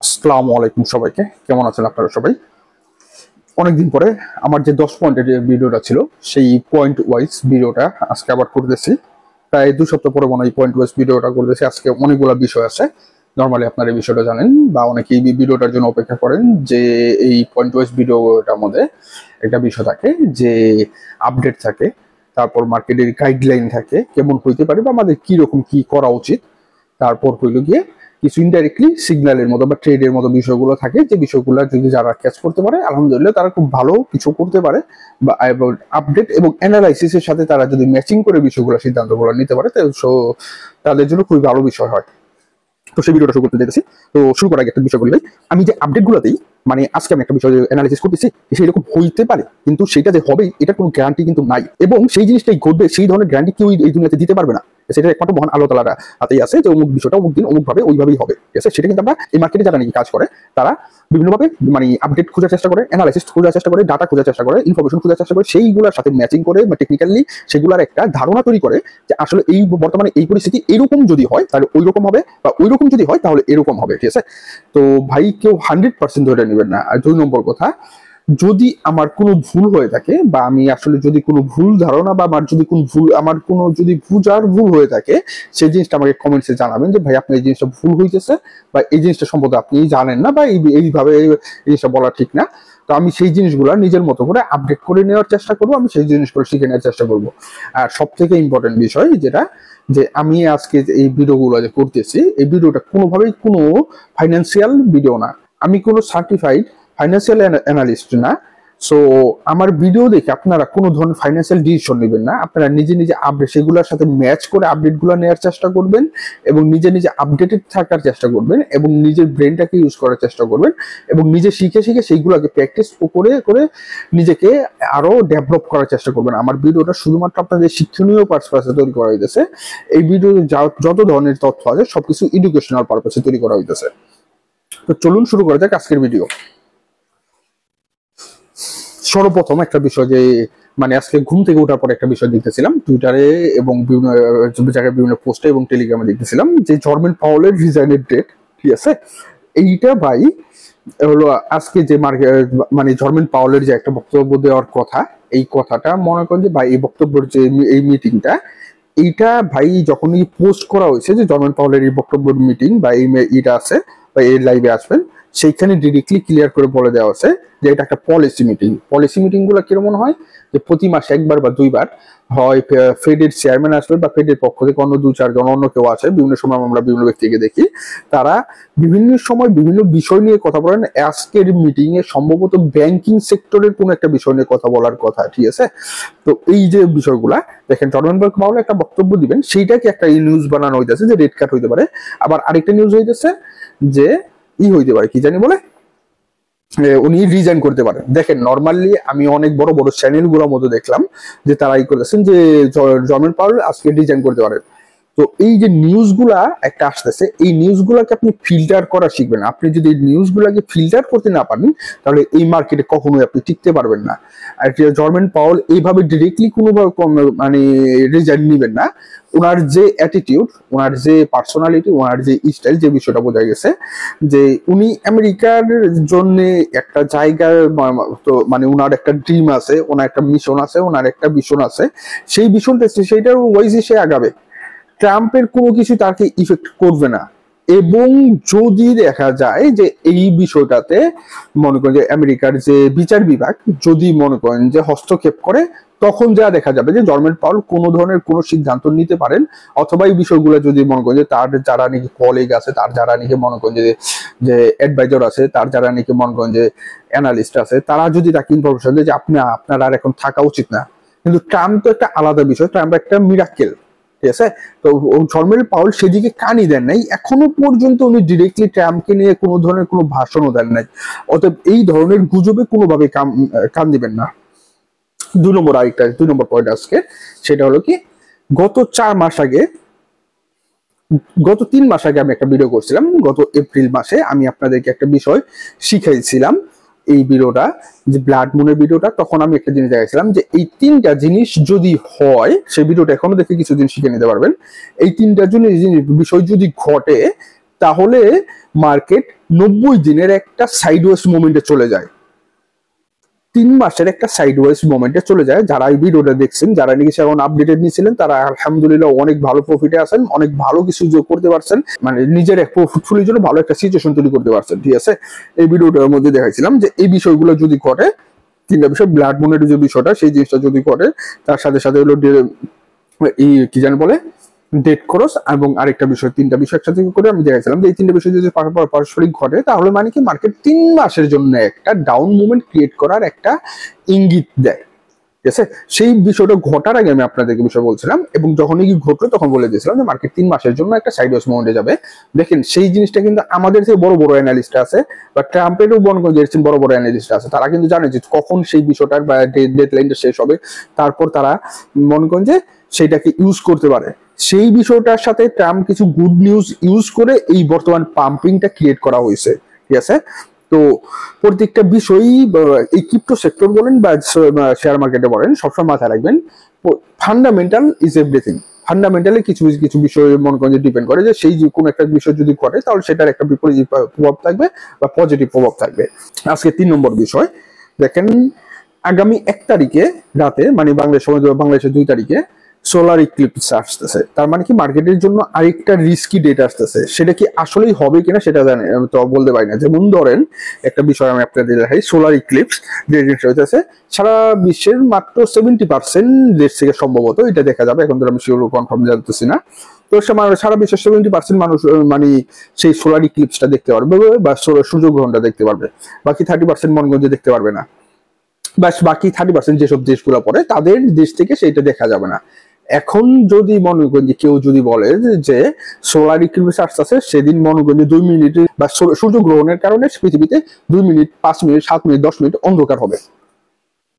আসসালামু আলাইকুম সবাইকে, কেমন আছেন আপনারা সবাই? অনেকদিন পরে আমার যে 10 পয়েন্টের যে ভিডিওটা ছিল সেই পয়েন্ট ওয়াইজ ভিডিওটা আজকে আবার করতেছি। প্রায় 2 সপ্তাহ পরে মনে হয় পয়েন্ট ওয়াইজ ভিডিওটা করতেছি। আজকে অনেকগুলো বিষয় আছে, নর্মালি আপনারা এই বিষয়টা জানেন বা অনেকে এই ভিডিওটার জন্য অপেক্ষা করেন যে এই পয়েন্ট ওয়াইজ ভিডিওটার মধ্যে একটা বিষয় থাকে যে আপডেট থাকে, তারপর মার্কেটের গাইডলাইন থাকে কেমন হইতে পারে বা আমাদের কি রকম কি করা উচিত, তারপর হইল গিয়ে কিছু ইনডাইরেক্টলি সিগন্যালের মতো বা ট্রেডের মতো বিষয়গুলো থাকে যে বিষয়গুলো যদি যারা ক্যাচ করতে পারে আলহামদুলিল্লাহ তারা খুব ভালো কিছু করতে পারে বা আপডেট এবং অ্যানালাইসিসের সাথে তারা যদি ম্যাচিং করে বিষয়গুলো সিদ্ধান্তগুলো নিতে পারে তাদের জন্য খুবই ভালো বিষয় হয়। তো সেই ভিডিওটা শুরু করতে যেতেছি। তো শুরু করার আগে একটা বিষয় বলি ভাই, আমি যে আপডেট গুলোতেই মানে আজকে আমি একটা বিষয় অ্যানালাইসিস করতেছি সেরকম হইতে পারে, কিন্তু সেটা যে হবে এটার কোনো গ্যারান্টি কিন্তু নাই, এবং সেই জিনিসটাই ঘটবে সেই ধরনের গ্যারান্টি কেউ এই দুনিয়াতে দিতে পারবে না। সেটা একমাত্র মহান আল্লাহ তাআলার হাতেই আছে যে অমুক বিষয়টা অমুক দিন অমুক ভাবে ওইভাবেই হবে, ঠিক আছে? সেটা কিন্তু আমরা এই মার্কেটে যারা নাকি কাজ করে তারা বিভিন্নভাবে মানে আপডেট খোঁজার চেষ্টা করে, অ্যানালাইসিস খোঁজার চেষ্টা করে, ডাটা খোঁজার চেষ্টা করে, ইনফরমেশন খোঁজার চেষ্টা করে, সেইগুলোর সাথে ম্যাচিং করে বা টেকনিক্যালি সেগুলোর একটা ধারণা তৈরি করে যে আসলে এই বর্তমানে এই পরিস্থিতি এরকম যদি হয় তাহলে ওই রকম হবে, বা ওই রকম যদি হয় তাহলে এরকম হবে, ঠিক আছে? তো ভাই কেউ 100% ধরে নেবেন না। আর 2 নম্বর কথা, যদি আমার কোনো ভুল হয়ে থাকে বা আমি আসলে যদি কোনো ভুল ধারণা বা আমার কোনো যদি বুঝার ভুল হয়ে থাকে, সেই জিনিসটা আমাকে কমেন্টসে জানাবেন যে ভাই আপনি এই জিনিসটা ভুল হইতেছে বা এই জিনিসটা সম্পর্কে আপনি জানেন না বা এইভাবে এই জিনিসটা বলা ঠিক না। তো আমি সেই জিনিসগুলো নিজের মতো করে আপডেট করে নেওয়ার চেষ্টা করবো, আমি সেই জিনিসগুলো শিখে নেওয়ার চেষ্টা করবো। আর সব থেকে ইম্পর্টেন্ট বিষয় যেটা, যে আমি আজকে এই ভিডিওগুলো যে করতেছি এই ভিডিওটা কোনোভাবেই কোনো ফাইন্যান্সিয়াল ভিডিও না, আমি কোনো সার্টিফাইড ফাইন্যান্সিয়াল অ্যানালিস্ট না। সো আমার ভিডিও দেখে আপনারা কোনো ধরনের ফাইন্যান্সিয়াল ডিসিশন নেবেন না, আপনারা নিজে নিজে আপডেট সেগুলোর সাথে ম্যাচ করে আপডেটগুলো নেওয়ার চেষ্টা করবেন এবং নিজে নিজে আপডেটেড থাকার চেষ্টা করবেন এবং নিজের ব্রেনটাকে ইউজ করার চেষ্টা করবেন এবং নিজে শিখে শিখে সেইগুলোকে প্র্যাকটিস করে করে নিজেকে আরো ডেভেলপ করার চেষ্টা করবেন। আমার ভিডিওটা শুধুমাত্র আপনাদের শিক্ষণীয় পারপাসে তৈরি করা হইতেছে। এই ভিডিও যত ধরনের তথ্য আছে সবকিছু এডুকেশনাল পারপাসে তৈরি করা হইতেছে। তো চলুন শুরু করা যাক আজকের ভিডিও। সর্বপ্রথম একটা বিষয় যে মানে আজকে ঘুম থেকে ওঠার পর একটা বিষয় দেখতেছিলাম টুইটারে এবং বিভিন্ন জায়গায় বিভিন্ন পোস্টে এবং টেলিগ্রামে দেখতেছিলাম যে জর্মেন পাওয়েলের রিজাইনের ডেট, ঠিক আছে? এইটা ভাই হলো আজকে যে মানে জর্মেন পাওয়েলের যে একটা বক্তব্য দেওয়ার কথা, এই কথাটা মনে করেন যে ভাই এই বক্তব্যের যে এই মিটিংটা, এইটা ভাই যখনই পোস্ট করা হয়েছে যে জর্মেন পাওয়েলের এই বক্তব্যের মিটিং বা এটা আছে বা এই লাইভে আসবেন, সেইখানে ডিরেক্টলি ক্লিয়ার করে বলে দেওয়া আছে যে এটা একটা পলিসি মিটিং। পলিসি মিটিং গুলো কিরকম হয় যে প্রতি মাসে একবার বা দুইবার হয় ফেডের চেয়ারম্যান আসবে বা ফেডের পক্ষ থেকে অন্য 2-4 জন অন্য কেউ আছে, বিভিন্ন সময় আমরা বিভিন্ন ব্যক্তিকে দেখি তারা বিভিন্ন সময় বিভিন্ন বিষয় নিয়ে কথা বলেন। আজকের মিটিং এ সম্ভবত ব্যাংকিং সেক্টরের কোন একটা বিষয় নিয়ে কথা বলার কথা, ঠিক আছে? তো এই যে বিষয়গুলা দেখেন, জর্মেন পাওয়েল একটা বক্তব্য দিবেন, সেইটাকে একটা নিউজ বানানো হইতেছে যে রেড কার্ড হইতে পারে, আবার আরেকটা নিউজ হইতেছে যে হইতে পারে কি জানি বলে উনি রিজাইন করতে পারেন। দেখেন নর্মালি আমি অনেক বড় বড় চ্যানেল গুলোর মধ্যে দেখলাম যে তারা করতেছেন যে জর্মেন পাওয়েল আজকে রিজাইন করতে পারেন। তো এই যে নিউজগুলা একটা আসতেছে, এই নিউজগুলাকে আপনি ফিল্টার করা শিখবেন। আপনি যদি এই নিউজগুলাকে ফিল্টার করতে না পারেন তাহলে এই মার্কেটে কখনোই আপনি টিকতে পারবেন না। আর জর্মেন পাওয়েল এইভাবে ডিরেক্টলি কোনোভাবে মানে রিজাইন নেবেন না। ওনার যে অ্যাটিটিউড, ওনার যে পার্সোনালিটি, ওনার যে স্টাইল, যে বিষয়টা বোঝা গেছে যে উনি আমেরিকার জন্য একটা জায়গার তো মানে ওনার একটা ড্রিম আছে, ওনার একটা মিশন আছে, ওনার একটা ভিশন আছে, সেই ভিশনটা সেইটার ওয়াইজে সে আগাবে। ট্রাম্পের কোনো কিছু তাকে ইফেক্ট করবে না। এবং যদি দেখা যায় যে এই বিষয়টাতে মনে করেন যে আমেরিকার যে বিচার বিভাগ যদি মনে করেন যে হস্তক্ষেপ করে, তখন যা দেখা যাবে যে জর্মেন পাওয়েল কোনো ধরনের কোনো সিদ্ধান্ত নিতে পারেন, অথবা এই বিষয়গুলো যদি মনে করেন যে তার যারা নাকি কলিগ আছে, তার যারা নাকি মনে করেন যে অ্যাডভাইজার আছে, তার যারা নাকি মনে করেন যে অ্যানালিস্ট আছে, তারা যদি তাকে ইনফরমেশন দেয় যে আপনার আর এখন থাকা উচিত না। কিন্তু ট্রাম্প তো একটা আলাদা বিষয়, ট্রাম্প একটা মিরাক্কেল, ঠিক আছে? তো জর্মেন পাওয়েল সেদিকে কানই দেন নাই, এখনো পর্যন্ত উনি ডিরেক্টলি ট্রাম্পকে নিয়ে কোনো ধরনের কোনো ভাষণও দেন নাই। অতএব এই ধরনের গুজবে কোনোভাবে কান দিবেন না। 2 নম্বর পয়েন্ট আজকে সেটা হলো কি, গত 3 মাস আগে আমি একটা ভিডিও করছিলাম, গত এপ্রিল মাসে আমি আপনাদেরকে একটা বিষয় শিখাইছিলাম। এই ভিডিওটা যে ব্লাড মুনের ভিডিওটা, তখন আমি একটা জিনিস দেখাইছিলাম যে এই 3টা জিনিস যদি হয়, সেই ভিডিওটা এখনো দেখে কিছু জিনিস শিখে নিতে পারবেন। এই 3টা বিষয় যদি ঘটে তাহলে মার্কেট 90 দিনের একটা সাইডওয়েজ মোমেন্টে চলে যায়, 3 মাসের একটা সাইডওয়েজ মোমেন্টে চলে যায়। যারা এই ভিডিওটা দেখছেন, যারা নাকি সেরকম আপডেটেড নিয়েছিলেন, তারা আলহামদুলিল্লাহ অনেক ভালো প্রফিটে আছেন, অনেক ভালো কিছু যোগ করতে পারছেন, মানে নিজের এক প্রফিটফুলের জন্য ভালো একটা সিচুয়েশন তৈরি করতে পারছেন। ঠিক আছে, এই ভিডিওটার মধ্যে দেখাইছিলাম যে এই বিষয়গুলো যদি ঘটে, 3টা বিষয়, ব্লাড মুনের যে বিষয়টা, সেই জিনিসটা যদি ঘটে, তার সাথে সাথে হলো এই কি জানি বলে ডেট খরচ এবং আরেকটা বিষয়, 3টা বিষয় একসাথে করে আমি দেখাইছিলাম যে এই 3টা বিষয় যদি পারস্পরিক ঘটে, তাহলে মানে কি মার্কেট 3 মাসের জন্য একটা ডাউন মুভমেন্ট ক্রিয়েট করার একটা ইঙ্গিত দেয়। ঠিক আছে, সেই বিষয়টা ঘটার আগে আমি আপনাদেরকে বিষয় বলছিলাম, এবং যখনই কি ঘটলো তখন বলে দিয়েছিলাম যে মার্কেট 3 মাসের জন্য একটা সাইডওয়েজ মুভমেন্টে যাবে। দেখেন সেই জিনিসটা কিন্তু আমাদের যে বড় বড় অ্যানালিস্ট আছে বা ট্রাম্পেরও বড় বড় অ্যানালিস্ট আছে, তারা কিন্তু জানে যে কখন সেই বিষয়টার বা ডেডলাইনটা শেষ হবে, তারপর তারা মনে করেন যে সেইটাকে ইউজ করতে পারে। সেই বিষয়টার সাথে ট্রাম্প কিছু গুড নিউজ ইউজ করে এই বর্তমান পাম্পিংটা ক্রিয়েট করা হয়েছে। ঠিক আছে, তো প্রত্যেকটা বিষয়ই এই ক্রিপ্টো সেক্টর বলেন বা শেয়ার মার্কেটে বলেন, সবসময় মাথায় রাখবেন ফান্ডামেন্টাল ইজ এভরিথিং। ফান্ডামেন্টালি কিছু কিছু বিষয় মনে করেন যে ডিপেন্ড করে যে সেই যে কোনো একটা বিষয় যদি ঘটে, তাহলে সেটার একটা বিপরীত প্রভাব থাকবে বা পজিটিভ প্রভাব থাকবে। আজকে 3 নম্বর বিষয় দেখেন, আগামী 1 তারিখে রাতে, মানে বাংলাদেশের 2 তারিখে সোলার ইক্লিপস আসতেছে। তার মানে কি মার্কেটের জন্য আরেকটা রিস্কি ডেট আসতেছে। সেটা কি আসলেই হবে কিনা সেটা জানি আমি তো বলতে পারি না। যেমন ধরেন একটা বিষয় আমি আপনাদের দেখাই, সোলার ইক্লিপস যে জিনিসটা হইতেছে সারা বিশ্বের মাত্র 70% দেশ থেকে সম্ভবত এটা দেখা যাবে, এখন তো আমি শিওর কনফার্ম জানতেছি না। তো সারা বিশ্বের 70% মানুষ মানে সেই সোলার ইক্লিপসটা দেখতে পারবে বা সূর্যগ্রহণটা দেখতে পারবে, বাকি 30% মনগঞ্জে দেখতে পারবে না। বাকি 30% যেসব দেশগুলো পড়ে তাদের দেশ থেকে সেইটা দেখা যাবে না। এখন যদি মনে করেন যে কেউ যদি বলে যে সোলার ইক্লিপস আসতেছে, সেদিন মনে করেন যে 2 মিনিট বা সূর্যগ্রহণের কারণে পৃথিবীতে 2 মিনিট, 5 মিনিট, 7 মিনিট, 10 মিনিট অন্ধকার হবে,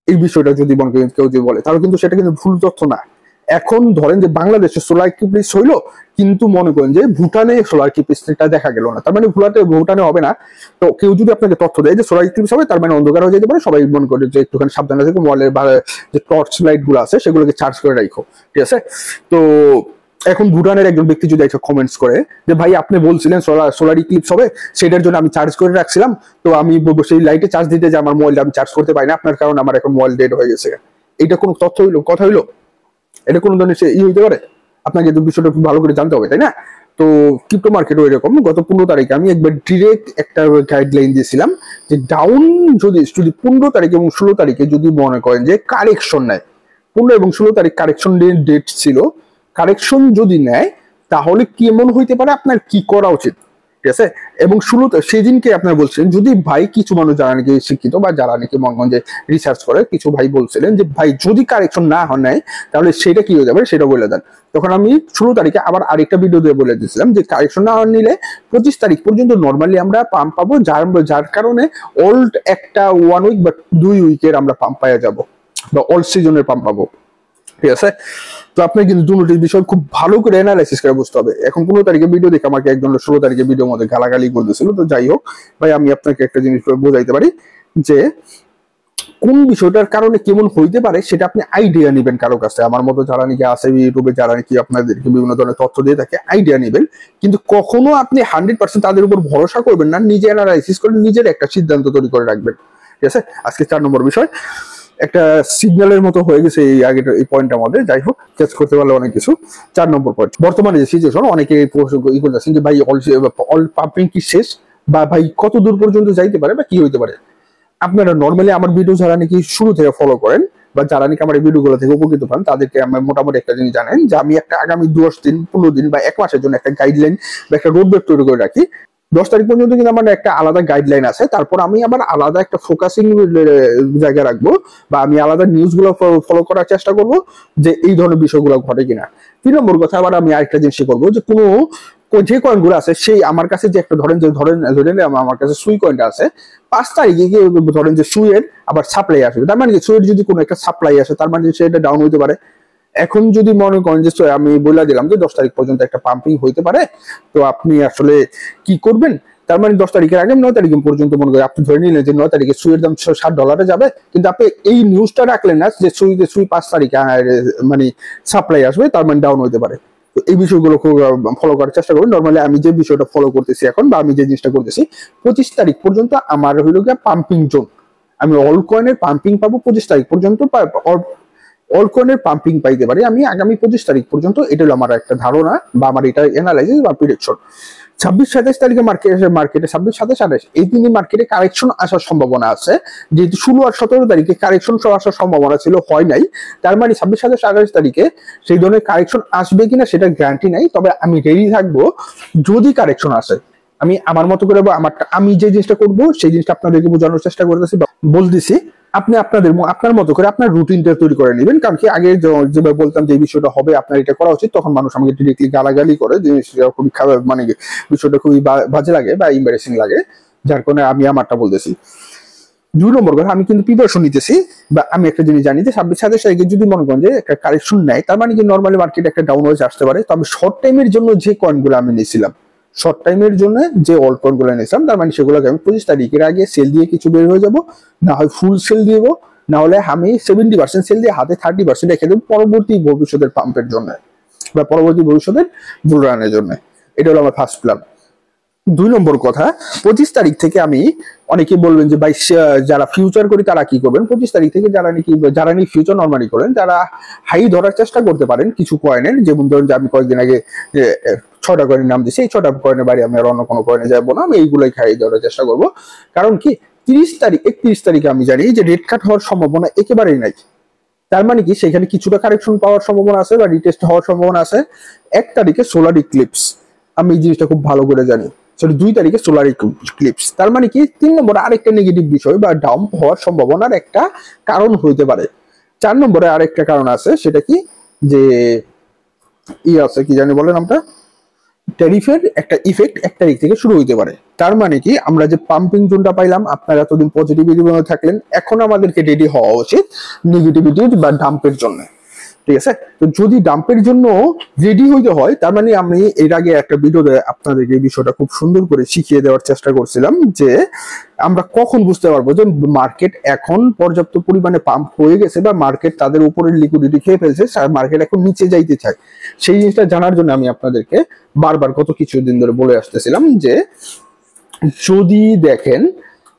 এই বিষয়টা যদি মনে করেন কেউ যদি বলে, তাহলে কিন্তু সেটা কিন্তু ভুল তথ্য না। এখন ধরেন যে বাংলাদেশে সোলার ইক্লিপস হইলো, কিন্তু মনে করেন যে ভুটানে সোলার ইক্লিপসটা দেখা গেল না, তার মানে ভুটানে হবে না। তো কেউ যদি আপনাকে তথ্য দেয় যে সোলার ইক্লিপস হবে, তার মানে অন্ধকার হয়ে যেতে পারে, সবাই মনে করে যে একটুখানি সাবধানে থেকে মোবাইলের যে টর্চ লাইট গুলো আছে সেগুলোকে চার্জ করে রাখো। ঠিক আছে, তো এখন ভুটানের একজন ব্যক্তি যদি একটা কমেন্টস করে যে ভাই আপনি বলছিলেন সোলার ইক্লিপস হবে, সেটার জন্য আমি চার্জ করে রাখছিলাম, তো আমি সেই লাইটে চার্জ দিতে যে আমার মোবাইলটা আমি চার্জ করতে পারি না, আপনার কারণে আমার এখন মোবাইল ডেড হয়ে গেছে। এটা কোনো তথ্য হইলো, কথা হইলো? এটা কোনো ধরনের হইতে পারে? আপনাকে তো বিষয়টা ভালো করে জানতে হবে, তাই না? তো ক্রিপ্টো মার্কেটও এরকম। গত 15 তারিখে আমি একবার ডিরেক্ট একটা গাইডলাইন দিয়েছিলাম যে ডাউন যদি 15 তারিখ এবং 16 তারিখে যদি মনে করেন যে কারেকশন নেয়, 15 এবং 16 তারিখ কারেকশন ডেট ছিল, কারেকশন যদি নেয় তাহলে কেমন হইতে পারে, আপনার কি করা উচিত। ঠিক আছে, এবং শুরুতে সেদিনকে আপনার বলছিলেন, যদি ভাই কিছু মানুষ যারা নাকি শিক্ষিত বা যারা নাকি মনগঞ্জে রিসার্চ করে, কিছু ভাই বলছিলেন যে ভাই যদি কারেকশন না নেয় তাহলে সেটা কি হয়ে যাবে সেটা বলে দেন। তখন আমি 16 তারিখে আবার আরেকটা ভিডিও দিয়ে বলে দিয়েছিলাম যে কারেকশন না নিলে 25 তারিখ পর্যন্ত নর্মালি আমরা পাম্প পাবো, যার কারণে ওল্ড একটা 1 উইক বা 2 উইকের আমরা পাম্প পাওয়া যাবো বা অল সিজনের পাম্প পাবো। ঠিক আছে, তো আপনি কিন্তু দুটোর বিষয় খুব ভালো করে অ্যানালাইসিস করে বুঝতে হবে। এখন 15 তারিখে ভিডিও দেখে আমাকে একজন 16 তারিখে ভিডিওর মধ্যে গালাগালি করতেছিল। তো যাই হোক ভাই, আমি আপনাকে একটা জিনিস বোঝাইতে পারি যে কোন বিষয়টার কারণে কেমন হইতে পারে সেটা আপনি আইডিয়া নেবেন কারো কাছে। আমার মতো যারা নাকি আছে ইউটিউবে, যারা নাকি আপনাদেরকে বিভিন্ন ধরনের তথ্য দিয়ে থাকে, আইডিয়া নেবেন, কিন্তু কখনো আপনি 100% তাদের উপর ভরসা করবেন না। নিজে অ্যানালাইসিস করে নিজের একটা সিদ্ধান্ত তৈরি করে রাখবেন। ঠিক আছে, আজকে 4 নম্বর বিষয় একটা সিগন্যালের মতো হয়ে গেছে এই আগের এই পয়েন্ট আমাদের। যাই হোক, ক্যাচ করতে পারলে অনেক কিছু। 4 নম্বর পয়েন্ট, বর্তমানে যে সিচুয়েশন, অনেকে করতেছেন যে ভাই অল পাম্পিং কি শেষ, বা ভাই কত দূর পর্যন্ত যাইতে পারে বা কি হইতে পারে। আপনারা নর্মালি আমার ভিডিও যারা নাকি শুরু থেকে ফলো করেন বা যারা নাকি আমার এই ভিডিওগুলো থেকে উপকৃত পান, তাদেরকে আমার মোটামুটি একটা জিনিস জানেন যে আমি একটা আগামী 10 দিন, 15 দিন বা 1 মাসের জন্য একটা গাইডলাইন বা একটা রোডম্যাপ তৈরি করে রাখি। 10 তারিখ পর্যন্ত কিন্তু আমার একটা আলাদা গাইডলাইন আছে, তারপর আমি আবার আলাদা একটা ফোকাসিং জায়গা রাখবো বা আমি আলাদা নিউজ গুলো ফলো করার চেষ্টা করবো যে এই ধরনের বিষয়গুলো ঘটে কিনা। 3 নম্বর কথা, আবার আমি আরেকটা জিনিস করবো যে কোনো যে কয়েন গুলো আছে, সেই আমার কাছে যে একটা ধরেন আমার কাছে সুই কয়েনটা আছে, 5 তারিখে ধরেন যে সুইয়ের আবার সাপ্লাই আসবে, তার মানে সুইয়ের যদি কোনো একটা সাপ্লাই আসে, তার মানে সেটা ডাউন হইতে পারে। এখন যদি মনে করেন যে আমি বলে দিলাম যে 10 তারিখ পর্যন্ত একটা পাম্পিং হইতে পারে, তো আপনি আসলে কি করবেন? তার মানে 10 তারিখের আগে 9 তারিখ পর্যন্ত মনে করেন আপনি ধরে নিলেন যে 9 তারিখে সুইয়ের দাম $60 যাবে, কিন্তু আপনি এই নিউজটা রাখলেন না যে সুই 5 তারিখে মানে সাপ্লাই আসবে, তার মানে ডাউন হইতে পারে। তো এই বিষয়গুলো ফলো করার চেষ্টা করবেন। নর্মালি আমি যে বিষয়টা ফলো করতেছি এখন, বা আমি যে জিনিসটা করতেছি, 25 তারিখ পর্যন্ত আমার হইল গিয়ে পাম্পিং জোন। আমি অল কয়েনের পাম্পিং পাবো 25 তারিখ পর্যন্ত, অল কয়েনের পাম্পিং পাইতে পারি আমি আগামী 25 তারিখ পর্যন্ত। এটা হলো আমার একটা ধারণা, বা আমার এটা অ্যানালাইসিস বা প্রেডিকশন। 26-27 তারিখে মার্কেটে 26-27-28 এই 3 দিন মার্কেটে কারেকশন আসার সম্ভাবনা আছে। যেহেতু 16 আর 17 তারিখে কারেকশন আসার সম্ভাবনা ছিল, হয় নাই, তার মানে 26-27-28 তারিখে সেই ধরনের কারেকশন আসবে কিনা সেটা গ্যারান্টি নাই। তবে আমি রেডি থাকবো যদি কারেকশন আসে। আমি আমার মতো করে আমি যে জিনিসটা করবো সেই জিনিসটা আপনাদেরকে বোঝানোর চেষ্টা করতেছি, বলতেছি। আপনি আপনার মতো করে আপনার রুটিনটা তৈরি করে নেবেন। কারণ কি, আগে যেভাবে বলতাম যে এই বিষয়টা হবে, আপনার এটা করা উচিত, তখন মানুষ আমাকে ডিরেক্টলি গালাগালি করে, জিনিসটা খুবই খারাপ, মানে বিষয়টা খুবই বাজে লাগে বা ইম্বারেসিং লাগে, যার কারণে আমি আমারটা বলতেছি। 2 নম্বর কথা, আমি কিন্তু প্রিপারেশন নিতেছি, বা আমি একটা জিনিস জানি যে 26-27 তারিখে যদি মনে করেন যে একটা কারেকশন নেয়, তার মানে কি নর্মালি মার্কেট একটা ডাউনওয়ার্জ আসতে পারে। তবে শর্ট টাইমের জন্য যে কয়েনগুলো আমি নিয়েছিলাম, শর্ট টাইমের জন্য যে অল্ড কয়েনগুলো নিয়েছিলাম, তার মানে সেগুলোকে আমি 25 তারিখের আগে সেল দিয়ে কিছু বের হয়ে যাব, না হয় ফুল সেল দিব, না হলে আমি 70% সেল দিয়ে হাতে 30% রেখে দেবো পরবর্তী ভবিষ্যতের পাম্পের জন্য, বা পরবর্তী ভবিষ্যতের বুল রানের জন্য। এটা হলো আমার ফার্স্ট প্ল্যান। 2 নম্বর কথা, 25 তারিখ থেকে আমি, অনেকে বলবেন যে ভাই যারা ফিউচার করি তারা কি করবেন, 25 তারিখ থেকে যারা নাকি ফিউচার নরমালি করেন, তারা হাই ধরার চেষ্টা করতে পারেন কিছু কয়েনের। যেমন ধরুন যে আমি কয়েকদিন আগে 6টা কয়েনের নাম দিচ্ছি, এই 6টা কয়েনের বাইরে আমি আর অন্য কোনো কয়েনে যাবো না, আমি এইগুলোই হাই ধরার চেষ্টা করবো। কারণ কি, 31 তারিখে আমি জানি যে রেড কাট হওয়ার সম্ভাবনা একেবারেই নাই। তার মানে কি, সেখানে কিছুটা কারেকশন পাওয়ার সম্ভাবনা আছে বা রিটেস্ট হওয়ার সম্ভাবনা আছে। 1 তারিখে সোলার ইক্লিপস, আমি এই জিনিসটা খুব ভালো করে জানি। 2 তারিখে সোলার ইক্লিপস, তার মানে কি 3 নম্বরে আরেকটা নেগেটিভ বিষয় বা ডাউন হওয়ার সম্ভাবনার একটা কারণ হইতে পারে। 4 নম্বরে আরেকটা কারণ আছে, সেটা কি, যে আছে কি জানি বলেন, আমরা ট্যারিফের একটা ইফেক্ট 1 তারিখ থেকে শুরু হইতে পারে। তার মানে কি, আমরা যে পাম্পিং জোনটা পাইলাম, আপনারা এতদিন পজিটিভিটি থাকলেন, এখন আমাদেরকে রেডি হওয়া উচিত নেগেটিভিটি বা ডাম্পের জন্য। ঠিক আছে, তো যদি ডাম্পের জন্য রেডি হইতে হয়, তার মানে আমি এর আগে একটা ভিডিওতে আপনাদেরকে এই বিষয়টা খুব সুন্দর করে শিখিয়ে দেওয়ার চেষ্টা করছিলাম, যে আমরা কখন বুঝতে পারবো যে মার্কেট এখন পর্যাপ্ত পরিমাণে পাম্প হয়ে গেছে, বা মার্কেট তাদের উপরের লিকুইডিটি খেয়ে ফেলছে, মার্কেট এখন নিচে যাইতে চায়। সেই জিনিসটা জানার জন্য আমি আপনাদেরকে বারবার গত কিছুদিন ধরে বলে আসতেছিলাম যে যদি দেখেন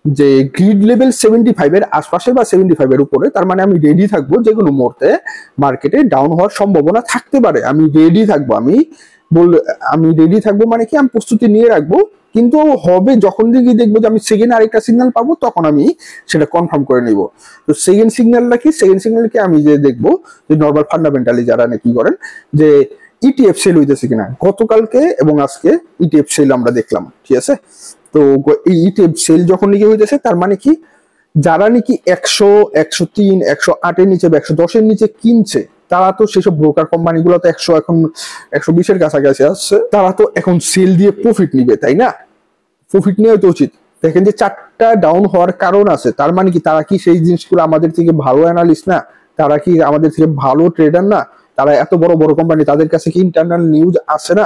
যে গ্রিড লেভেল 75 এর আশপাশে বা 75 এর উপরে, তার মানে আমি রেডি থাকবো যে কোনো মুহূর্তে মার্কেটে ডাউন হওয়ার সম্ভাবনা থাকতে পারে। আমি রেডি থাকবো, আমি রেডি থাকবো, মানে কি আমি প্রস্তুতি নিয়ে রাখবো। কিন্তু হবে যখন দিকে দেখবো যে আমি সেকেন্ড আরেকটা সিগন্যাল পাবো, তখন আমি সেটা কনফার্ম করে নিব। তো সেকেন্ড সিগন্যালটা কি, সেকেন্ড সিগন্যালকে আমি যে দেখবো যে নর্মাল ফান্ডামেন্টালি যারা নাকি করেন, যে ইটিএফ সেল হইতেছে কিনা। গতকালকে এবং আজকে ইটিএফ সেল আমরা দেখলাম, ঠিক আছে। তো এই ইটিএফ সেল যখন নাকি হইতেছে, তার মানে কি, যারা নাকি 100, 103, 108 এর নিচে বা 110 এর নিচে কিনছে, তারা তো সেসব ব্রোকার কোম্পানিগুলো তো 100 এখন 120 এর কাছাকাছি আসছে, তারা তো এখন সেল দিয়ে প্রফিট নিবে, তাই না? প্রফিট নেওয়া তো উচিত। দেখেন যে 4টা ডাউন হওয়ার কারণ আছে, তার মানে কি, তারা কি সেই জিনিসগুলো আমাদের থেকে ভালো অ্যানালিস্ট না? তারা কি আমাদের থেকে ভালো ট্রেডার না? তারা এত বড় বড় কোম্পানি, তাদের কাছে কি ইন্টারনাল নিউজ আছে না?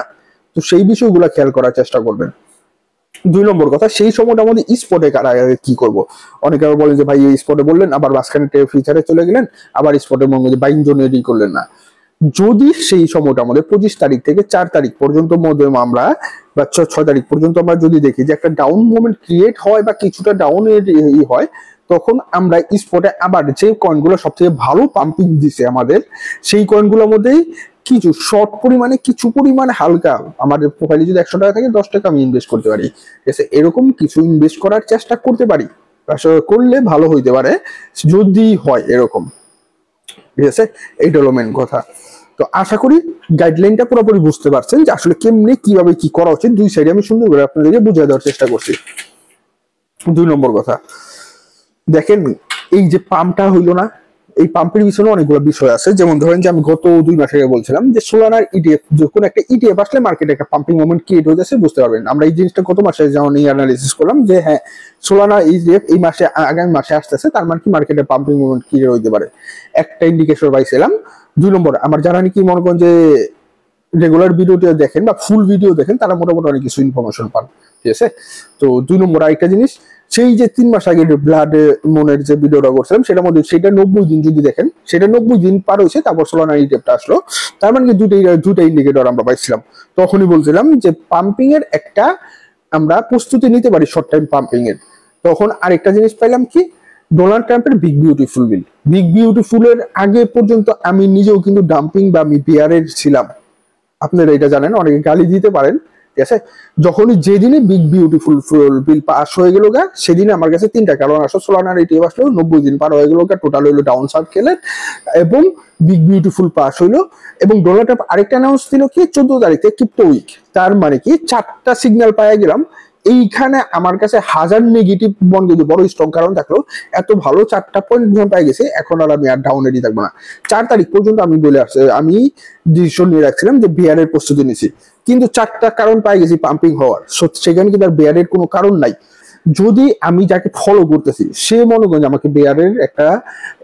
তো সেই বিষয়গুলো খেয়াল করার চেষ্টা করবেন। 2 নম্বর কথা, সেই সময়টা আমাদের স্পটে কি করব। অনেকে আবার বলেন যে ভাই এই স্পটে বললেন, আবার মাঝখানে ফিচারে চলে গেলেন, আবার স্পটের মধ্যে বাইং জোন রেডি করলেন না। যদি সেই সময়টা আমাদের 25 তারিখ থেকে 4 তারিখ পর্যন্ত মধ্যে আমরা, বা 6 তারিখ পর্যন্ত আমরা যদি দেখি যে একটা ডাউন মুভমেন্ট ক্রিয়েট হয় বা কিছুটা ডাউন হয়, তখন আমরা স্পটে আবার যে কয়েনগুলো সব থেকে ভালো পাম্পিং দিছে আমাদের, সেই কয়েনগুলোর মধ্যেই কিছু শর্ট পরিমাণে, কিছু পরিমাণে হালকা, আমাদের প্রোফাইলে যদি 100 টাকা থাকে 10 টাকা আমি ইনভেস্ট করতে পারি, ঠিক আছে, এরকম কিছু ইনভেস্ট করার চেষ্টা করতে পারি। আসলে করলে ভালো হইতে পারে যদি হয় এরকম, ঠিক আছে। এইটা হলো মেন কথা। তো আশা করি গাইডলাইনটা পুরোপুরি বুঝতে পারছেন যে আসলে কেমনে কিভাবে কি করা উচিত। 2 সাইডে আমি সুন্দর করে আপনাদেরকে বুঝিয়ে দেওয়ার চেষ্টা করছি। 2 নম্বর কথা, দেখেন এই যে পাম্পটা হইলো না, এই পাম্পের পিছনে অনেকগুলো বিষয় আছে। যেমন ধরেন যে আমি গত 2 মাস আগে বলছিলাম যে সোলানার ইটিএফ, যখন একটা ইটিএফ আসলে মার্কেটে একটা পাম্পিং মোমেন্ট ক্রিয়েট হয়ে যাচ্ছে, বুঝতে পারবেন। আমরা এই জিনিসটা গত মাসে যেমন অ্যানালিসিস করলাম যে হ্যাঁ, সোলানা ইটিএফ এই মাসে, আগামী মাসে আসতেছে, তার মানে কি মার্কেটে পাম্পিং মোমেন্ট ক্রিয়েট হইতে পারে, একটা ইন্ডিকেশন পাইছিলাম। 2 নম্বর, আমার যারা নাকি মনে করেন যে রেগুলার ভিডিওটা দেখেন বা ফুল ভিডিও দেখেন, তারা মোটামুটি অনেক কিছু ইনফরমেশন পান, ঠিক আছে। তো 2 নম্বর আরেকটা জিনিস, সেই যে 3 মাস আগে ব্লাড মনের যে ভিডিওটা করছিলাম সেটার মধ্যে সেটা 90 দিন যদি দেখেন, সেটা 90 দিন পার হয়েছে, তারপর সোলানা ইটিএফটা আসলো। তার মানে কি দুইটা ইন্ডিকেটর আমরা পাইছিলাম। তখনই বলছিলাম যে পাম্পিং এর একটা আমরা প্রস্তুতি নিতে পারি শর্ট টাইম পাম্পিং এর। তখন আরেকটা জিনিস পাইলাম কি, ডোনাল্ড ট্রাম্পের বিগ বিউটিফুল বিল। বিগ বিউটিফুলের আগে পর্যন্ত আমি নিজেও কিন্তু ডাম্পিং বা আমি বিয়ারের ছিলাম, আপনারা এটা জানেন, অনেকে গালি দিতে পারেন, ঠিক আছে। যখনই যেদিনে বিগ বিউটিফুল বিল পাস হয়ে গেল গা, সেদিনে আমার কাছে 3টা কারণ আসলো। সোলানার ইটিএফ আসলো, 90 দিন পার হয়ে গেল গা, টোটাল হইলো ডাউন সার্কেলের, এবং বিগ বিউটিফুল পাস হইলো। এবং ডোনাল্ড ট্রাম্প আরেকটা অ্যানাউন্স দিল কি 14 তারিখে ক্রিপ্টো উইক। তার মানে কি 4টা সিগন্যাল পাওয়া গেলাম। এইখানে আমার কাছে হাজার নেগেটিভ বন্ধ বড় স্ট্রং কারণ থাকলো, এত ভালো 4টা পয়েন্ট যখন পাই গেছে, এখন আর আমি আর ডাউনেরই থাকবো না। 4 তারিখ পর্যন্ত আমি বলে আসছি, আমি ডিসিশন নিয়ে রাখছিলাম যে বিয়ারের প্রস্তুতি নিছি, কিন্তু 4টা কারণ পাই গেছি পাম্পিং হওয়ার। সেখানে কিন্তু আর বিয়ারের কোনো কারণ নাই। যদি আমি যাকে ফলো করতেছি সে মনে করেন আমাকে বিয়ারের একটা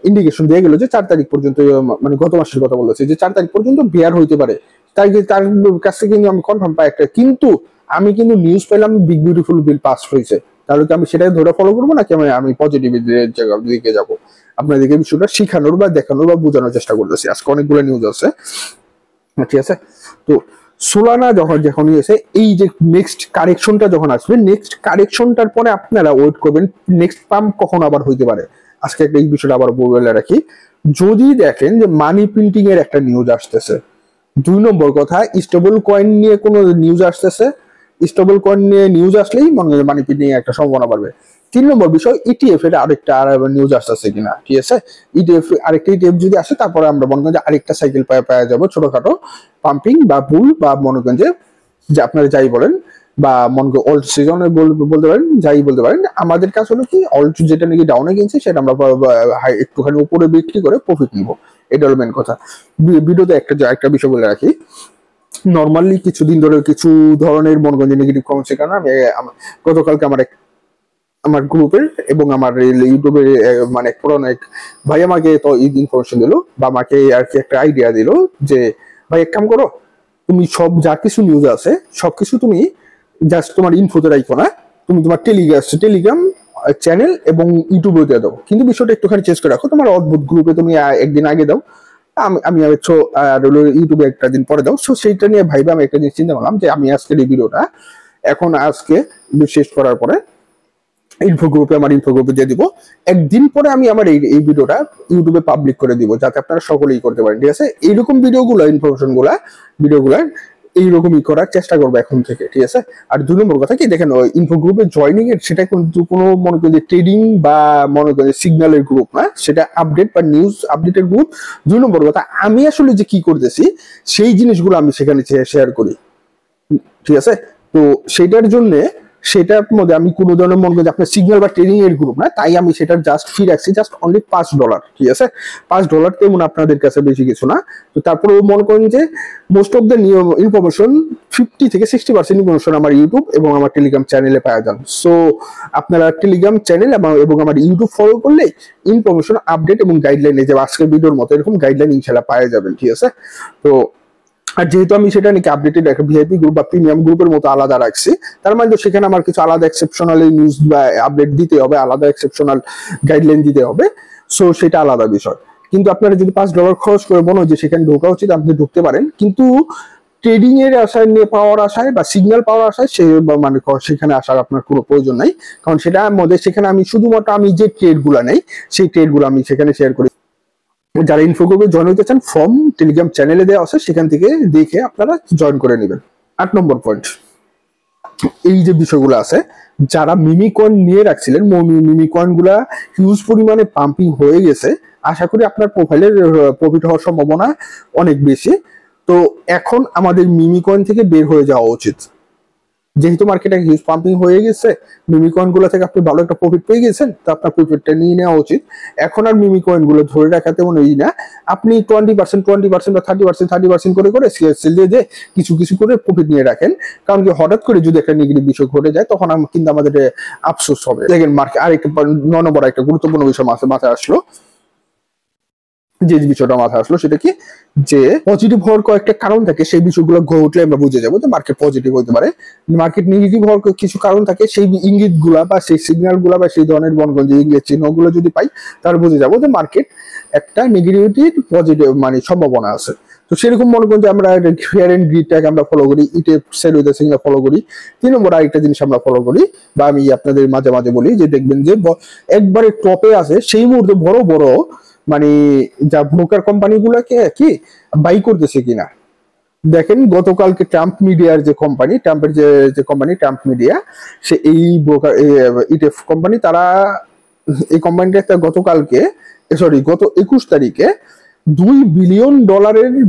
ইন্ডিকেশন দিয়ে গেল যে 4 তারিখ পর্যন্ত, মানে গত মাসের কথা বলেছে যে 4 তারিখ পর্যন্ত বিয়ার হইতে পারে, তার কাছ থেকে কিন্তু আমি কনফার্ম পাই একটা। কিন্তু আমি কিন্তু নিউজ পেলাম বিগ বিউটিফুল বিল পাস হয়েছে, তাহলে কি আমি সেটাই ধরে ফলো করবো নাকি আমি পজিটিভ দিকে যাবো? আপনাদেরকে বিষয়টা শিখানোর বা দেখানোর বা বোঝানোর চেষ্টা করতেছি। আজকে অনেকগুলো নিউজ আছে, ঠিক আছে। তো সোলানা যখন এসে এই যে নেক্সট কারেকশনটা যখন আসবে, নেক্সট কারেকশনটার পরে আপনারা ওয়েট করবেন নেক্সট পাম্প কখন আবার হইতে পারে। আজকে একটা এই বিষয়টা আবার বলে রাখি, যদি দেখেন যে মানি প্রিন্টিং এর একটা নিউজ আসতেছে। 2 নম্বর কথা, স্টেবল কয়েন নিয়ে কোনো নিউজ আসতেছে, স্টেবল কয়েন নিয়ে নিউজ আসলেই মনে হয় মানি প্রিন্টিং এর একটা সম্ভাবনা বাড়বে। 3 নম্বর বিষয়, ইটিএফ এর আরেকটা নিউজ আসতেছে কিনা, ঠিক আছে। আরেকটা ইটিএফ যদি আসে, তারপরে আমরা মনে করেন যে আরেকটা সাইকেল পাওয়া যাবো ছোটখাটো পাম্পিং বা বুল, বা মনে করেন যে আপনারা যাই বলেন, বা মনে করেন অল্ট সিজনে বলতে পারেন, যাই বলতে পারেন। আমাদের কাজ হলো কি, অল্ট যেটা নাকি ডাউনে কিনছে সেটা আমরা একটুখানি উপরে বিক্রি করে প্রফিট নিবো, এটা হলো মেন কথা। ভিডিওতে একটা বিষয় বলে রাখি, নর্মালি কিছুদিন ধরে কিছু ধরনের মনে করেন নেগেটিভ কমেন্টসের কারণে আমি গতকালকে আমার গ্রুপের এবং আমার ইউটিউবের মানে পুরনো এক ভাই আমাকে তো ইনফরমেশন দিল, বা আমাকে আর কি একটা আইডিয়া দিল যে ভাই এক কাম করো, তুমি সব যা কিছু নিউজ আছে সবকিছু তুমি জাস্ট তোমার ইনফোতে রাখো না, তুমি তোমার টেলিগ্রাম চ্যানেল এবং ইউটিউবে দিয়ে দাও, কিন্তু বিষয়টা একটুখানি চেঞ্জ করে রাখো, তোমার অদ্ভুত গ্রুপে তুমি একদিন আগে দাও, আমি ইউটিউবে একটা দিন পরে দাও। সো সেইটা নিয়ে ভাইবে আমি একটা জিনিস চিন্তা করলাম যে আমি আজকের এই ভিডিওটা আজকে শেষ করার পরে ইনফো গ্রুপে দিয়ে দিব। একদিন পরে আমি আমার এই ভিডিওটা ইউটিউবে পাবলিক করে দিব, যাতে আপনারা সকলেই করতে পারেন, ঠিক আছে। এইরকম ভিডিওগুলো এইরকমই করার চেষ্টা করবো এখন থেকে, ঠিক আছে। আর 2 নম্বর কথা কি, দেখেন ইনফো গ্রুপে জয়নিং এর সেটা কিন্তু কোনো মনে করি ট্রেডিং বা মনে করি সিগন্যালের গ্রুপ না, সেটা আপডেট বা নিউজ আপডেটের গ্রুপ। 2 নম্বর কথা, আমি আসলে যে কি করতেছি সেই জিনিসগুলো আমি সেখানে শেয়ার করি, ঠিক আছে। তো সেটার মধ্যে আমি কোনো ধরনের মনে করি আপনার সিগন্যাল বা ট্রেডিং এর গ্রুপ না, তাই আমি সেটার জাস্ট ফি রাখছি জাস্ট অনলি $5, ঠিক আছে। $5 তেমন আপনাদের কাছে বেশি কিছু না। তো তারপরে মনে করেন যে মোস্ট অফ দ্য ইনফরমেশন 50 থেকে 60% ইনফরমেশন আমার ইউটিউব এবং আমার টেলিগ্রাম চ্যানেলে পাওয়া যান। সো আপনারা টেলিগ্রাম চ্যানেল এবং আমার ইউটিউব ফলো করলে ইনফরমেশন আপডেট এবং গাইডলাইন, এই যে আজকের ভিডিওর মতো এরকম গাইডলাইন ইনশাআল্লাহ পাওয়া যাবেন, ঠিক আছে। তো আর যেহেতু আমি সেটা নাকি আপডেটেড একটা ভিআইপি গ্রুপ বা প্রিমিয়াম গ্রুপের মতো আলাদা রাখছি, তার মানে তো সেখানে আমার কিছু আলাদা এক্সেপশনাল নিউজ বা আপডেট দিতে হবে, আলাদা এক্সেপশনাল গাইডলাইন দিতে হবে। সো সেটা আলাদা বিষয়। কিন্তু আপনারা যদি $5 খরচ করে মনে হয় যে সেখানে ঢোকা উচিত, আপনি ঢুকতে পারেন, কিন্তু ট্রেডিং এর আশায় পাওয়ার আশায় বা সিগন্যাল পাওয়ার আশায় মানে সেখানে আসার আপনার কোনো প্রয়োজন নাই। কারণ সেটার মধ্যে সেখানে আমি শুধুমাত্র আমি যে ট্রেডগুলো নেই সেই ট্রেডগুলো আমি সেখানে শেয়ার করি। যারা ইনফো গ্রুপে জয়েন হতে চান, ফর্ম টেলিগ্রাম চ্যানেলে দেওয়া আছে, সেখান থেকে দেখে আপনারা জয়েন করে নেবেন। 8 নম্বর পয়েন্ট, এই যে বিষয়গুলো আছে, যারা মিমি কয়েন নিয়ে রাখছিলেন, মিমি কয়েন গুলা হিউজ পরিমাণে পাম্পিং হয়ে গেছে, আশা করি আপনার প্রোফাইলের প্রফিট হওয়ার সম্ভাবনা অনেক বেশি। তো এখন আমাদের মিমি কয়েন থেকে বের হয়ে যাওয়া উচিত, যেহেতু মার্কেটে হিউজ পাম্পিং হয়ে গেছে, মিমি কয়েন গুলো থেকে আপনি ভালো একটা প্রফিট পেয়ে গেছেন, তো আপনার প্রফিটটা নিয়ে নেওয়া উচিত। এখন আর মিমি কয়েন গুলো ধরে রাখা তেমন এই না, আপনি 20% বা 30% করে সেল দিয়ে কিছু করে প্রফিট নিয়ে রাখেন। কারণ কি, হঠাৎ করে যদি একটা নেগেটিভ বিষয় ঘটে যায় তখন কিন্তু আমাদের আফসোস হবে। দেখেন মার্কেট আরেকটা 9 নম্বর একটা গুরুত্বপূর্ণ বিষয় মাথায় আসলো, যে বিষয়টা মাথায় আসলো সেটা কি, যে পজিটিভ হওয়ার কয়েকটা কারণ থাকে, সেই বিষয়গুলো গড়ে উঠলে আমরা বুঝে যাবো যে মার্কেট পজিটিভ হতে পারে। মার্কেট নেগেটিভ হওয়ার কিছু কারণ থাকে, সেই ইঙ্গিত গুলা বা সেই সিগন্যাল গুলা বা সেই ধরনের বনগঞ্জ ইংরেজ চিহ্নগুলো যদি পাই, তাহলে বুঝে যাবো যে মার্কেট একটা নেগেটিভিটির পজিটিভ মানে সম্ভাবনা আছে। তো সেরকম মনে করেন যে আমরা ফেয়ার এন্ড গ্রিডটাকে আমরা ফলো করি, ইটে সেল উইথ সিগন্যাল ফলো করি। 3 নম্বর আরেকটা জিনিস আমরা ফলো করি, বা আমি আপনাদের মাঝে মাঝে বলি, যে দেখবেন যে একবারে টপে আছে সেই মুহূর্তে বড় বড় মানে যা ব্রোকার কোম্পানি গুলাকে কি বাই করতেছে কিনা। দেখেন গতকালকে ট্রাম্প মিডিয়ার যে কোম্পানি, ট্রাম্পের যে কোম্পানি ট্রাম্প মিডিয়া, সে এই ব্রোকার ইটেফ কোম্পানি, তারা এই কোম্পানিটা গতকালকে সরি গত 21 তারিখে $2 বিলিয়ন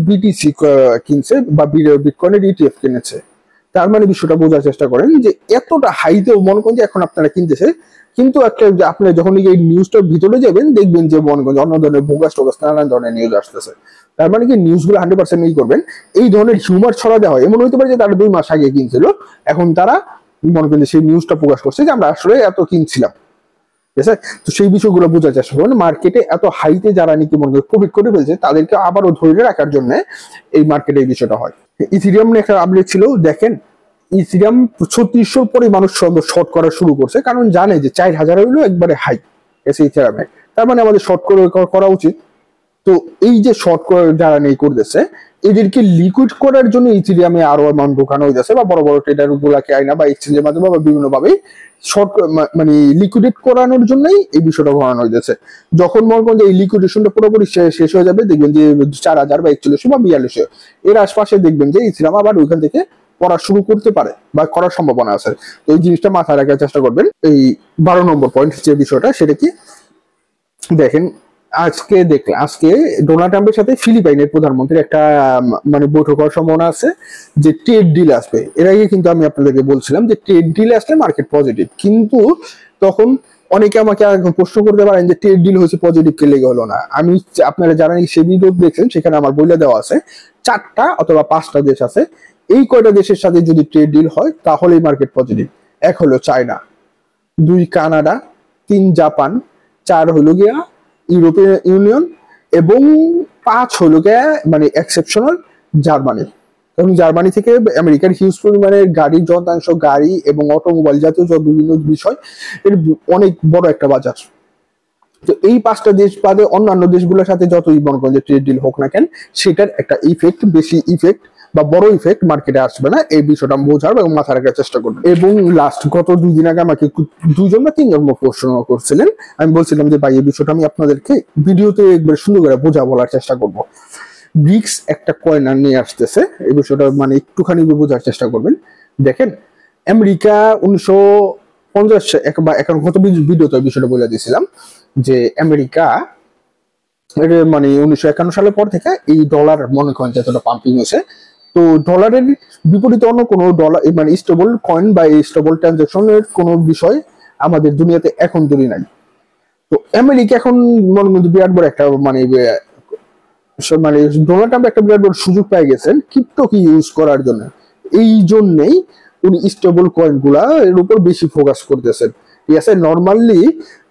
বিটিসি কিনছে বা বিটকয়েনের ইটিএফ কিনেছে। তার মানে বিষয়টা বোঝার চেষ্টা করেন যে এতটা হাইতেও মনে করেন যে এখন আপনারা কিনতেছে, কিন্তু একটা আপনারা যখন এই নিউজটার ভিতরে যাবেন দেখবেন যে মনে করেন অন্য ধরনের বোগাস টোগাস নানান ধরনের নিউজ আসতেছে। তার মানে কি নিউজগুলো 100% ই করবেন, এই ধরনের হিউমার ছড়া দেওয়া হয়। এমন হতে পারে যে তারা 2 মাস আগে কিনছিল, এখন তারা মনে করেন সেই নিউজটা প্রকাশ করছে যে আমরা আসলে এত কিনছিলাম। ঠিক আছে, তো সেই বিষয়গুলো বোঝার চেষ্টা করবেন। মার্কেটে এত হাইতে যারা নাকি মনে করেন প্রফিট করে ফেলছে, তাদেরকে আবারও ধরে রাখার জন্য এই মার্কেটে এই বিষয়টা হয়। ইথিরিয়াম নিয়ে একটা আপডেট ছিল, দেখেন ইথিরিয়াম 3600 পরে মানুষ শর্ট করা শুরু করছে, কারণ জানে যে 4000 হইলো একবারে হাই এসে ইথিরিয়ামে, তার মানে আমাদের শর্ট করা উচিত। তো এই যে শর্ট যারা নেই করতেছে, এদেরকে লিকুইড করার জন্য ইথিরিয়ামে আরো অ্যামাউন্ট ঢোকানো হইতেছে, বা বড় বড় ট্রেডার গুলাকে আইনা বা এক্সচেঞ্জের মাধ্যমে বা বিভিন্ন ভাবে শর্ট মানে লিকুইডেট করানোর জন্যই এই বিষয়টা ঘটানো হইতেছে। যখন মনে করেন যে এই লিকুইডেশনটা পুরোপুরি শেষ হয়ে যাবে, দেখবেন যে 4000 বা 4100 বা 4200 এর আশপাশে দেখবেন যে ইথিরিয়াম আবার ওইখান থেকে পড়া শুরু করতে পারে বা করার সম্ভাবনা আছে। তো এই জিনিসটা মাথায় রাখার চেষ্টা করবেন। এই 12 নম্বর পয়েন্ট যে বিষয়টা, সেটা কি দেখেন, আজকে ডোনাল্ড ট্রাম্পের সাথে ফিলিপাইনের প্রধানমন্ত্রীর একটা মানে বৈঠক হওয়ার সম্ভাবনা আছে, যে ট্রেড ডিল আসবে। এর আগে কিন্তু আমি আপনাদেরকে বলছিলাম যে ট্রেড ডিল আসলে মার্কেট পজিটিভ, কিন্তু তখন অনেকে আমাকে প্রশ্ন করতে পারেন যে ট্রেড ডিল হয়েছে পজিটিভ কে লেগে হলো না। আমি আপনারা যারা সে ভিডিও দেখছেন সেখানে আমার বইলে দেওয়া আছে 4টা অথবা 5টা দেশ আছে, এই কয়টা দেশের সাথে যদি ট্রেড ডিল হয় তাহলেই মার্কেট পজিটিভ। 1 হলো চায়না, 2 কানাডা, 3 জাপান, 4 হলো গিয়া ইউরোপিয়ান ইউনিয়ন, এবং 5 হলো গিয়া মানে এক্সেপশনাল জার্মানি। এবং জার্মানি থেকে আমেরিকার হিউজ পরিমাণের গাড়ির যন্ত্রাংশ, গাড়ি এবং অটোমোবাইল জাতীয় বিভিন্ন বিষয় এর অনেক বড় একটা বাজার। তো এই 5টা দেশ বাদে অন্যান্য দেশগুলোর সাথে যতই মনে করেন যে ট্রেড ডিল হোক না কেন, সেটার একটা বেশি ইফেক্ট বা বড় ইফেক্ট মার্কেটে আসবে না। এই বিষয়টা বোঝার এবং মাথায় রাখার চেষ্টা করবেন। এবং লাস্ট গত 2 দিন আগে আমাকে 2জন বা 3জন প্রশ্ন করছিলেন, আমি বলছিলাম যে ভাই এই বিষয়টা আমি আপনাদেরকে ভিডিওতে একবার সুন্দর করে বলার চেষ্টা করব। ব্রিক্স একটা কয়েন নিয়ে আসতেছে, এই বিষয়টা মানে একটুখানি বোঝার চেষ্টা করবেন। দেখেন আমেরিকা 1950 বা এখন গত ভিডিওতে বিষয়টা বলে দিয়েছিলাম যে আমেরিকা মানে 1951 সালের পর থেকে এই ডলার মনে করেন যতটা পাম্পিং হয়েছে, তো ডলারের বিপরীতে অন্য কোনো ডলার মানে স্টেবল কয়েন বা স্টেবল ট্রানজাকশনের কোনো বিষয় আমাদের দুনিয়াতে এখন তৈরি নাই। তো আমেরিকা এখন মনে করেন বিরাট বড় একটা মানে ডোনাল্ড ট্রাম্প একটা বিরাট বড় সুযোগ পেয়ে গেছেন ক্রিপ্টো কি ইউজ করার জন্য। এই জন্যই উনি স্টেবল কয়েন গুলা এর উপর বেশি ফোকাস করতেছেন। ঠিক আছে, নর্মালি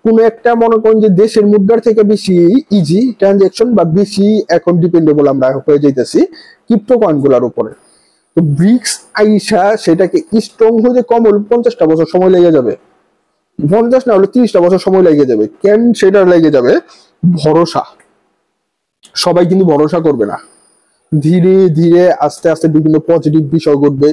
কোন একটা মনে করেন যে দেশের মুদ্রার থেকে বেশি ইজি ট্রানজাকশন বা বেশি এখন ডিপেন্ডেবল আমরা হয়ে যাইতেছি ক্রিপ্টো কয়েন গুলার উপরে। তো ব্রিক্স আইসা সেটাকে স্ট্রং হয়ে কম হলে 50টা বছর সময় লেগে যাবে, 50 না হলে 30টা বছর সময় লেগে যাবে। কেন সেটা লেগে যাবে? ভরসা। সবাই কিন্তু ভরসা করবে না, ধীরে ধীরে আস্তে আস্তে বিভিন্ন পজিটিভ বিষয় ঘটবে,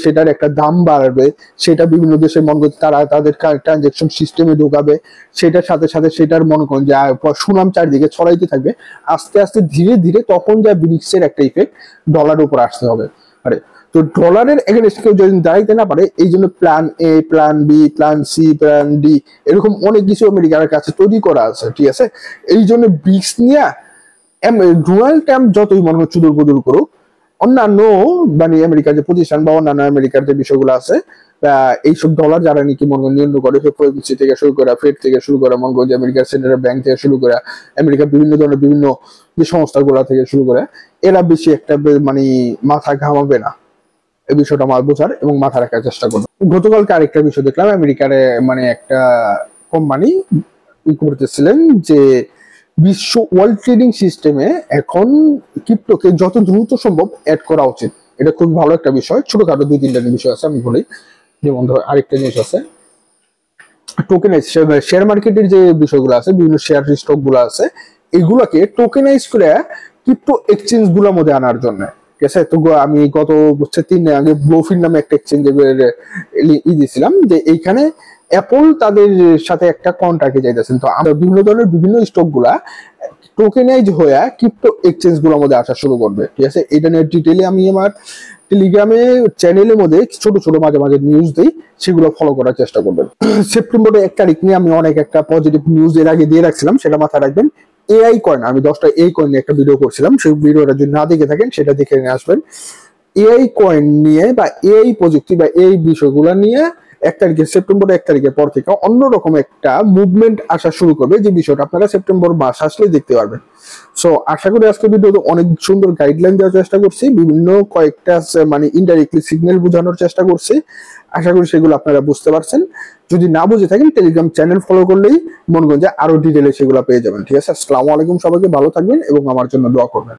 সেটার একটা দাম বাড়বে, সেটা বিভিন্ন দেশের মনে করছে তারা তাদের ট্রানজাকশন সিস্টেমে ঢোকাবে, সেটার সাথে সাথে সেটার মনে করেন যে সুনাম চারদিকে ছড়াইতে থাকবে। আস্তে আস্তে ধীরে ধীরে তখন যা ব্রিক্সের একটা ইফেক্ট ডলারের উপর আসতে হবে। আরে তো ডলারের এগেনস্ট কেউ যদি দাঁড়াইতে না পারে, এই জন্য plan A, plan B, plan C, plan D এরকম অনেক কিছু আমেরিকার কাছে তৈরি করা আছে। ঠিক আছে, এই জন্য ব্রিক্স নিয়ে ডোনাল্ড ট্রাম্প যতই মনে হয় চুদুর বুদুর করুক, অন্যান্য মানে আমেরিকার যে প্রতিষ্ঠান বা অন্যান্য আমেরিকার যে বিষয়গুলো আছে এইসব ডলার যারা নাকি মনে করেন নিয়ন্ত্রণ করে, থেকে শুরু করে ফেড থেকে শুরু করে মনে করেন যে আমেরিকার সেন্ট্রাল ব্যাংক থেকে শুরু করে আমেরিকার বিভিন্ন ধরনের বিভিন্ন যে সংস্থাগুলো থেকে শুরু করে, এরা বেশি একটা মানে মাথা ঘামাবে না। এই বিষয়টা আমার বোঝার এবং মাথা রাখার চেষ্টা করবো। গতকালকে আরেকটা বিষয় দেখলাম, আমেরিকার মানে একটা কোম্পানি করতেছিলেন যে বিশ্ব ওয়ার্ল্ড ট্রেডিং সিস্টেমে এখন ক্রিপ্টোকে যত দ্রুত সম্ভব অ্যাড করা উচিত। এটা খুব ভালো একটা বিষয়। ছোটখাটো 2-3টা বিষয় আছে আমি বলি। যেমন ধর আরেকটা জিনিস আছে টোকেনাইজ, শেয়ার মার্কেটের যে বিষয়গুলো আছে, বিভিন্ন শেয়ার স্টক গুলো আছে, এগুলাকে টোকেনাইজ করে ক্রিপ্টো এক্সচেঞ্জ গুলোর মধ্যে আনার জন্য। ঠিক আছে, তো আমি গত 3 দিন আগে ব্লোফিন নামে একটা এক্সচেঞ্জের দিয়েছিলাম যে এইখানে অ্যাপল তাদের সাথে একটা কন্ট্রাক্টে যাইতেছেন। তো আমরা বিভিন্ন ধরনের বিভিন্ন স্টক গুলা টোকেনাইজ হয়ে ক্রিপ্টো এক্সচেঞ্জ গুলোর মধ্যে আসা শুরু করবে। ঠিক আছে, এটা নিয়ে ডিটেইলে আমি আমার টেলিগ্রামে চ্যানেলের মধ্যে ছোট ছোট মাঝে মাঝে নিউজ দিই, সেগুলো ফলো করার চেষ্টা করবেন। সেপ্টেম্বরের 1 তারিখ নিয়ে আমি অনেক একটা পজিটিভ নিউজ এর আগে দিয়ে রাখছিলাম, সেটা মাথায় রাখবেন। এআই কয়েন, আমি 10টা এআই কয়েন নিয়ে একটা ভিডিও করছিলাম, সেই ভিডিওটা যদি না দেখে থাকেন সেটা দেখে নিয়ে আসবেন। এআই কয়েন নিয়ে বা এআই প্রযুক্তি বা এই বিষয়গুলো নিয়ে 1 তারিখে, সেপ্টেম্বরের 1 তারিখের পর থেকে অন্যরকম একটা মুভমেন্ট আসা শুরু করবে, যে বিষয়টা আপনারা সেপ্টেম্বর মাস আসলে দেখতে পারবেন। সো আশা করি আজকে ভিডিওতে অনেক সুন্দর গাইডলাইন দেওয়ার চেষ্টা করছি, বিভিন্ন কয়েকটা মানে ইনডাইরেক্টলি সিগন্যাল বোঝানোর চেষ্টা করছি। আশা করি সেগুলো আপনারা বুঝতে পারছেন। যদি না বুঝে থাকেন টেলিগ্রাম চ্যানেল ফলো করলেই মনে করেন যে আরো ডিটেলে সেগুলো পেয়ে যাবেন। ঠিক আছে, আসসালামু আলাইকুম, সবাইকে ভালো থাকবেন এবং আমার জন্য দোয়া করবেন।